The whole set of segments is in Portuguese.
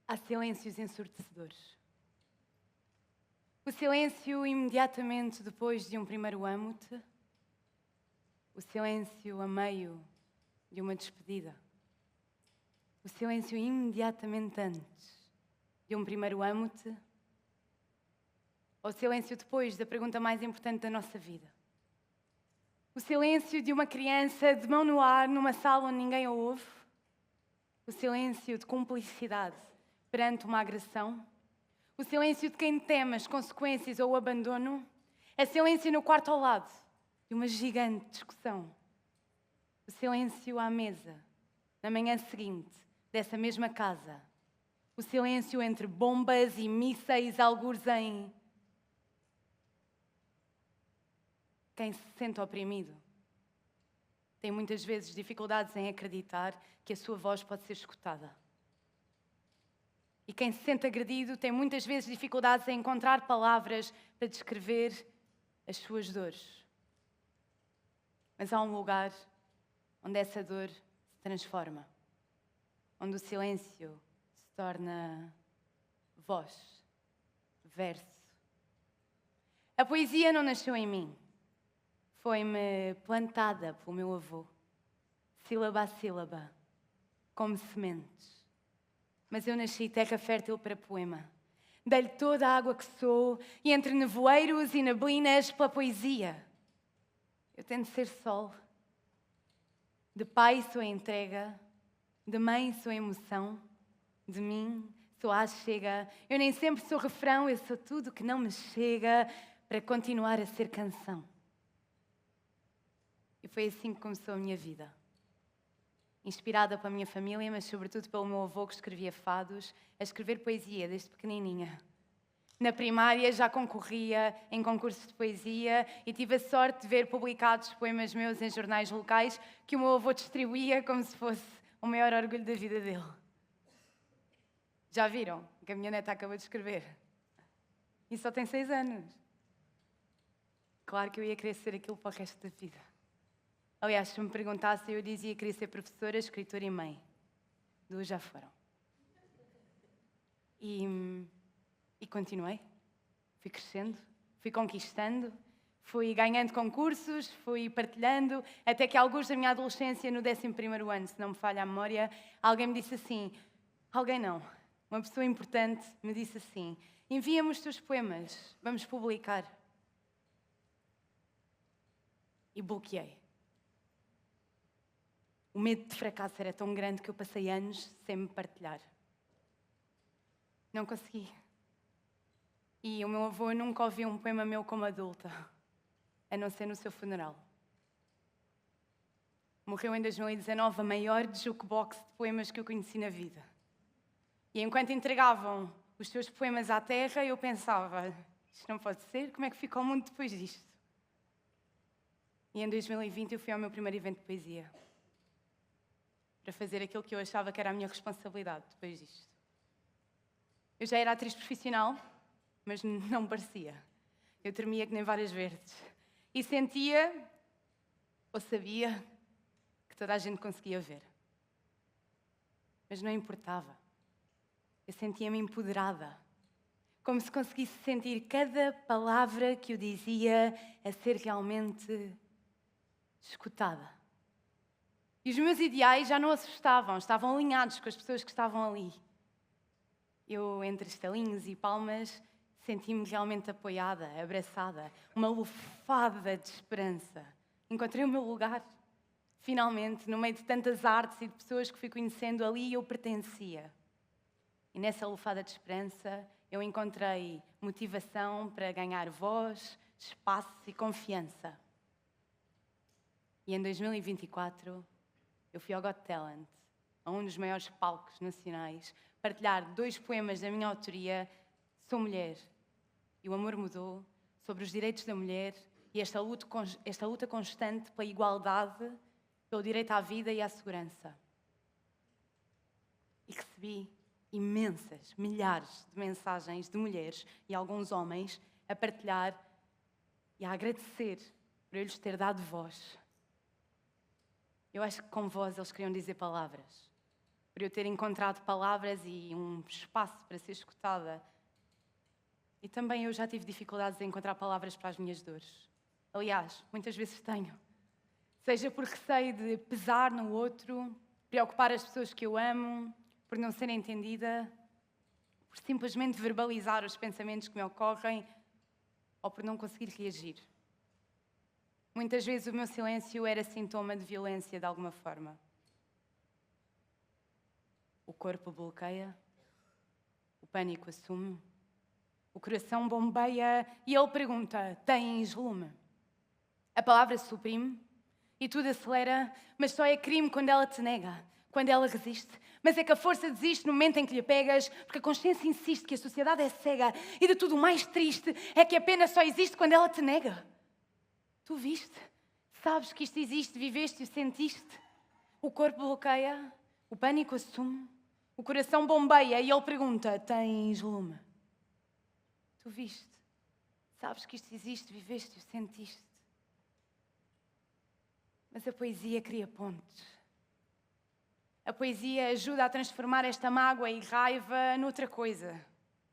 Há silêncios ensurdecedores. O silêncio imediatamente depois de um primeiro amo-te. O silêncio a meio de uma despedida. O silêncio imediatamente antes de um primeiro amo-te. Ou o silêncio depois da pergunta mais importante da nossa vida. O silêncio de uma criança de mão no ar numa sala onde ninguém a ouve. O silêncio de cumplicidade perante uma agressão. O silêncio de quem teme as consequências ou o abandono. É silêncio no quarto ao lado de uma gigante discussão. O silêncio à mesa, na manhã seguinte, dessa mesma casa. O silêncio entre bombas e mísseis, algures em... Quem se sente oprimido tem muitas vezes dificuldades em acreditar que a sua voz pode ser escutada. E quem se sente agredido tem muitas vezes dificuldades em encontrar palavras para descrever as suas dores. Mas há um lugar onde essa dor se transforma, onde o silêncio se torna voz, verso. A poesia não nasceu em mim. Foi-me plantada pelo meu avô, sílaba a sílaba, como sementes. Mas eu nasci terra fértil para poema. Dei-lhe toda a água que sou e entre nevoeiros e neblinas pela poesia. Eu tento ser sol. De pai sou a entrega, de mãe sou a emoção, de mim sou a chega. Eu nem sempre sou refrão, eu sou tudo que não me chega para continuar a ser canção. E foi assim que começou a minha vida. Inspirada pela minha família, mas sobretudo pelo meu avô que escrevia fados, a escrever poesia desde pequenininha. Na primária já concorria em concursos de poesia e tive a sorte de ver publicados poemas meus em jornais locais que o meu avô distribuía como se fosse o maior orgulho da vida dele. Já viram que a minha neta acabou de escrever? E só tem 6 anos. Claro que eu ia querer ser aquilo para o resto da vida. Aliás, se me perguntassem, eu dizia que queria ser professora, escritora e mãe. 2 já foram. E continuei. Fui crescendo, fui conquistando, fui ganhando concursos, fui partilhando, até que alguns da minha adolescência, no 11º ano, se não me falha a memória, alguém me disse assim, alguém não, uma pessoa importante me disse assim, envia-me os teus poemas, vamos publicar. E bloqueei. O medo de fracasso era tão grande que eu passei anos sem me partilhar. Não consegui. E o meu avô nunca ouviu um poema meu como adulta, a não ser no seu funeral. Morreu em 2019 a maior jukebox de poemas que eu conheci na vida. E enquanto entregavam os seus poemas à terra, eu pensava, isto não pode ser, como é que ficou o mundo depois disto? E em 2020 eu fui ao meu primeiro evento de poesia. Para fazer aquilo que eu achava que era a minha responsabilidade depois disto. Eu já era atriz profissional, mas não parecia. Eu tremia que nem várias verdes. E sentia, ou sabia, que toda a gente conseguia ver. Mas não importava. Eu sentia-me empoderada. Como se conseguisse sentir cada palavra que eu dizia a ser realmente escutada. E os meus ideais já não assustavam, estavam alinhados com as pessoas que estavam ali. Eu, entre estalinhos e palmas, senti-me realmente apoiada, abraçada, uma lufada de esperança. Encontrei o meu lugar. Finalmente, no meio de tantas artes e de pessoas que fui conhecendo ali, eu pertencia. E nessa lufada de esperança, eu encontrei motivação para ganhar voz, espaço e confiança. E em 2024... eu fui ao Got Talent, a um dos maiores palcos nacionais, partilhar 2 poemas da minha autoria, Sou Mulher, e o amor mudou, sobre os direitos da mulher e esta luta constante pela igualdade, pelo direito à vida e à segurança. E recebi imensas, milhares de mensagens de mulheres e alguns homens a partilhar e a agradecer por eu lhes ter dado voz. Eu acho que com voz eles queriam dizer palavras. por eu ter encontrado palavras e um espaço para ser escutada. E também eu já tive dificuldades em encontrar palavras para as minhas dores. Aliás, muitas vezes tenho. Seja por receio de pesar no outro, preocupar as pessoas que eu amo, por não ser entendida, por simplesmente verbalizar os pensamentos que me ocorrem ou por não conseguir reagir. Muitas vezes o meu silêncio era sintoma de violência de alguma forma. O corpo bloqueia, o pânico assume, o coração bombeia e ele pergunta: tens lume? A palavra suprime e tudo acelera, mas só é crime quando ela te nega, quando ela resiste. Mas é que a força desiste no momento em que lhe pegas, porque a consciência insiste que a sociedade é cega e de tudo o mais triste é que a pena só existe quando ela te nega. Tu viste? Sabes que isto existe, viveste e sentiste. O corpo bloqueia, o pânico assume, o coração bombeia e ele pergunta: tens lume? Tu viste? Sabes que isto existe, viveste e sentiste. Mas a poesia cria pontes. A poesia ajuda a transformar esta mágoa e raiva noutra coisa.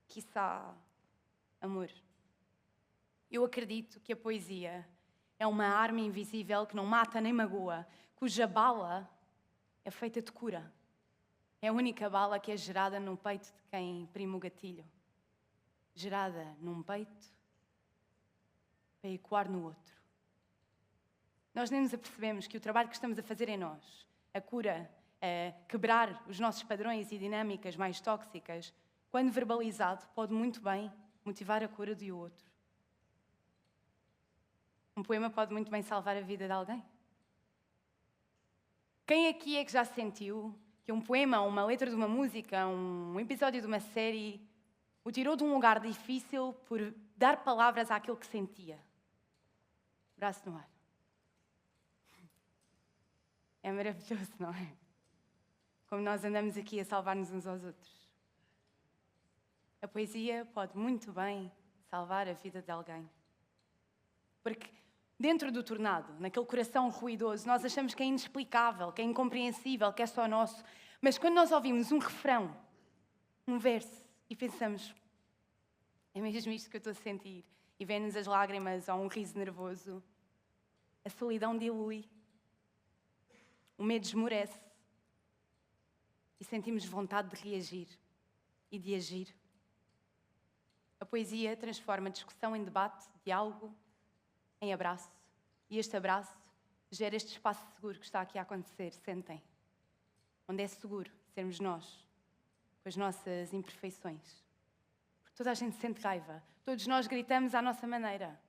Quiçá, amor. Eu acredito que a poesia é uma arma invisível que não mata nem magoa, cuja bala é feita de cura. É a única bala que é gerada no peito de quem imprime o gatilho. Gerada num peito para ecoar no outro. Nós nem nos apercebemos que o trabalho que estamos a fazer em nós, a cura, a quebrar os nossos padrões e dinâmicas mais tóxicas, quando verbalizado, pode muito bem motivar a cura de outro. Um poema pode muito bem salvar a vida de alguém. Quem aqui é que já sentiu que um poema, uma letra de uma música, um episódio de uma série o tirou de um lugar difícil por dar palavras àquilo que sentia? Braço no ar. É maravilhoso, não é? Como nós andamos aqui a salvar-nos uns aos outros. A poesia pode muito bem salvar a vida de alguém. Porque dentro do tornado, naquele coração ruidoso, nós achamos que é inexplicável, que é incompreensível, que é só nosso. Mas quando nós ouvimos um refrão, um verso, e pensamos: é mesmo isto que eu estou a sentir, e vêm-nos as lágrimas ou um riso nervoso, a solidão dilui, o medo esmorece e sentimos vontade de reagir e de agir. A poesia transforma a discussão em debate, diálogo, em abraço. E este abraço gera este espaço seguro que está aqui a acontecer, sentem. Onde é seguro sermos nós, com as nossas imperfeições. Porque toda a gente sente raiva, todos nós gritamos à nossa maneira.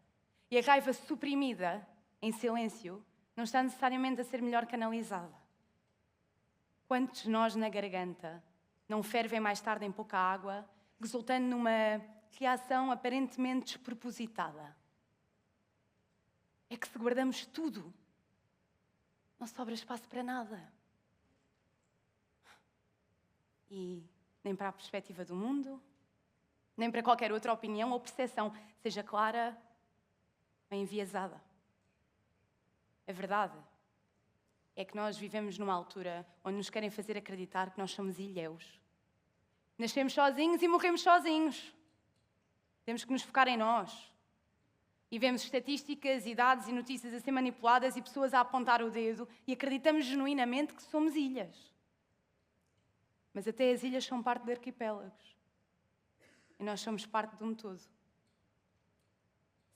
E a raiva suprimida, em silêncio, não está necessariamente a ser melhor canalizada. Quantos nós na garganta não fervem mais tarde em pouca água, resultando numa reação aparentemente despropositada? É que se guardamos tudo, não sobra espaço para nada. E nem para a perspectiva do mundo, nem para qualquer outra opinião ou percepção, seja clara ou enviesada. A verdade é que nós vivemos numa altura onde nos querem fazer acreditar que nós somos ilhéus. Nascemos sozinhos e morremos sozinhos. Temos que nos focar em nós. E vemos estatísticas, e dados e notícias a ser manipuladas e pessoas a apontar o dedo e acreditamos genuinamente que somos ilhas. Mas até as ilhas são parte de arquipélagos. E nós somos parte de um todo.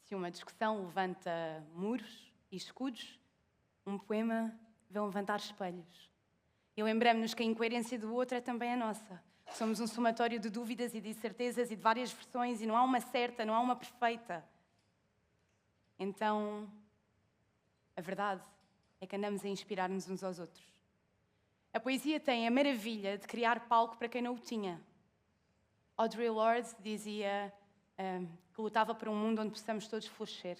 Se uma discussão levanta muros e escudos, um poema vem levantar espelhos. E lembramos-nos que a incoerência do outro é também a nossa. Somos um somatório de dúvidas e de incertezas e de várias versões e não há uma certa, não há uma perfeita. Então, a verdade é que andamos a inspirar-nos uns aos outros. A poesia tem a maravilha de criar palco para quem não o tinha. Audre Lorde dizia que lutava por um mundo onde possamos todos florescer.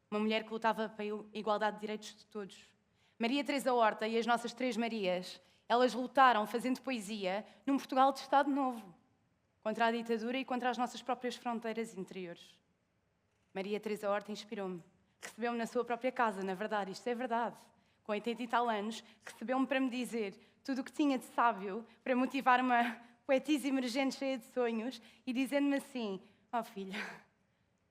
Uma mulher que lutava pela igualdade de direitos de todos. Maria Teresa Horta e as nossas Três Marias, elas lutaram fazendo poesia num Portugal de Estado Novo, contra a ditadura e contra as nossas próprias fronteiras interiores. Maria Teresa Horta inspirou-me. Recebeu-me na sua própria casa, na verdade, isto é verdade. Com 80 e tal anos, recebeu-me para me dizer: tudo o que tinha de sábio para motivar uma poetisa emergente cheia de sonhos e dizendo-me assim: "Oh filha,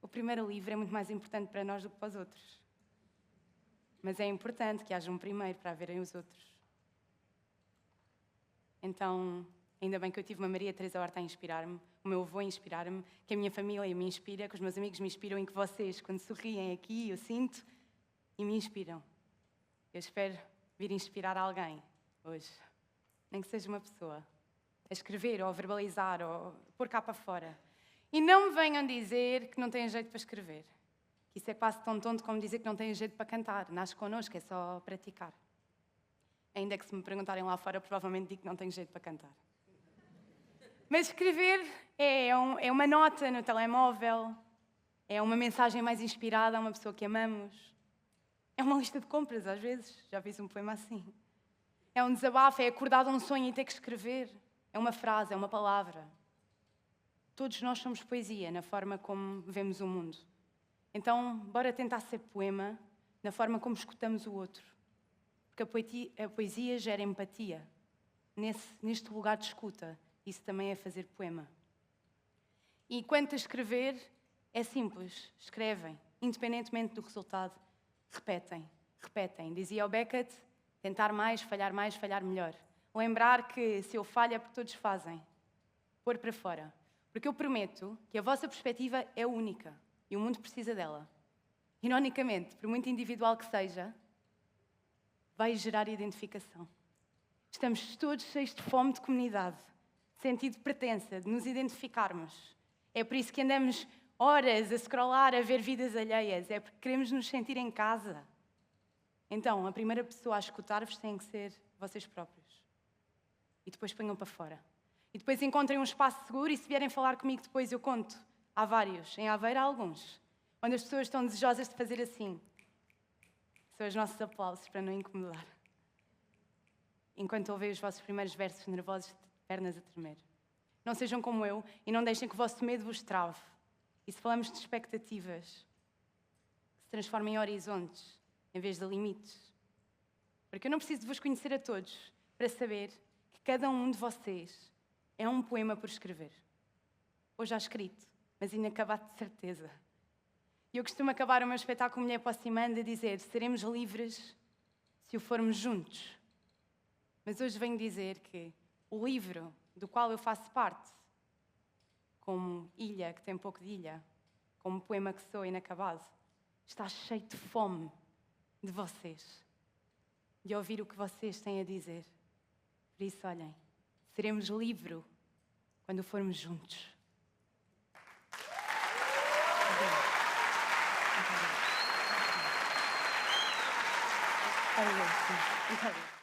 o primeiro livro é muito mais importante para nós do que para os outros. Mas é importante que haja um primeiro para haverem os outros." Então, ainda bem que eu tive uma Maria Teresa Horta a inspirar-me, o meu avô a inspirar-me, que a minha família me inspira, que os meus amigos me inspiram e que vocês, quando sorriem aqui, eu sinto e me inspiram. Eu espero vir inspirar alguém hoje, nem que seja uma pessoa, a escrever ou a verbalizar ou pôr cá para fora. E não me venham dizer que não têm jeito para escrever, que isso é quase tão tonto como dizer que não têm jeito para cantar. Nasce connosco, é só praticar. Ainda que se me perguntarem lá fora, provavelmente digo que não tenho jeito para cantar. Mas escrever é uma nota no telemóvel, é uma mensagem mais inspirada a uma pessoa que amamos, é uma lista de compras às vezes, já fiz um poema assim. É um desabafo, é acordar de um sonho e ter que escrever. É uma frase, é uma palavra. Todos nós somos poesia na forma como vemos o mundo. Então, bora tentar ser poema na forma como escutamos o outro. Porque a poesia gera empatia. Neste lugar de escuta, isso também é fazer poema. E quanto a escrever, é simples. Escrevem, independentemente do resultado. Repetem. Dizia o Beckett, tentar mais, falhar melhor. Lembrar que se eu falho é porque todos fazem. Pôr para fora. Porque eu prometo que a vossa perspectiva é única e o mundo precisa dela. Ironicamente, por muito individual que seja, vai gerar identificação. Estamos todos cheios de fome de comunidade, de sentido de pertença, de nos identificarmos. É por isso que andamos horas a scrollar, a ver vidas alheias. É porque queremos nos sentir em casa. Então, a primeira pessoa a escutar-vos tem que ser vocês próprios. E depois ponham para fora. E depois encontrem um espaço seguro e se vierem falar comigo depois eu conto. Há vários. Em Aveiro há alguns. Onde as pessoas estão desejosas de fazer assim. São os nossos aplausos para não incomodar. Enquanto ouvem os vossos primeiros versos nervosos de pernas a tremer. Não sejam como eu e não deixem que o vosso medo vos trave. E se falamos de expectativas, que se transformem em horizontes, em vez de limites. Porque eu não preciso de vos conhecer a todos para saber que cada um de vocês é um poema por escrever. Ou já escrito, mas inacabado de certeza. E eu costumo acabar o meu espetáculo Mulher Aproximando a dizer: seremos livres se o formos juntos. Mas hoje venho dizer que o livro do qual eu faço parte, como ilha que tem pouco de ilha, como poema que sou inacabado, está cheio de fome de vocês, de ouvir o que vocês têm a dizer. Por isso, olhem, seremos livres quando formos juntos. Obrigada.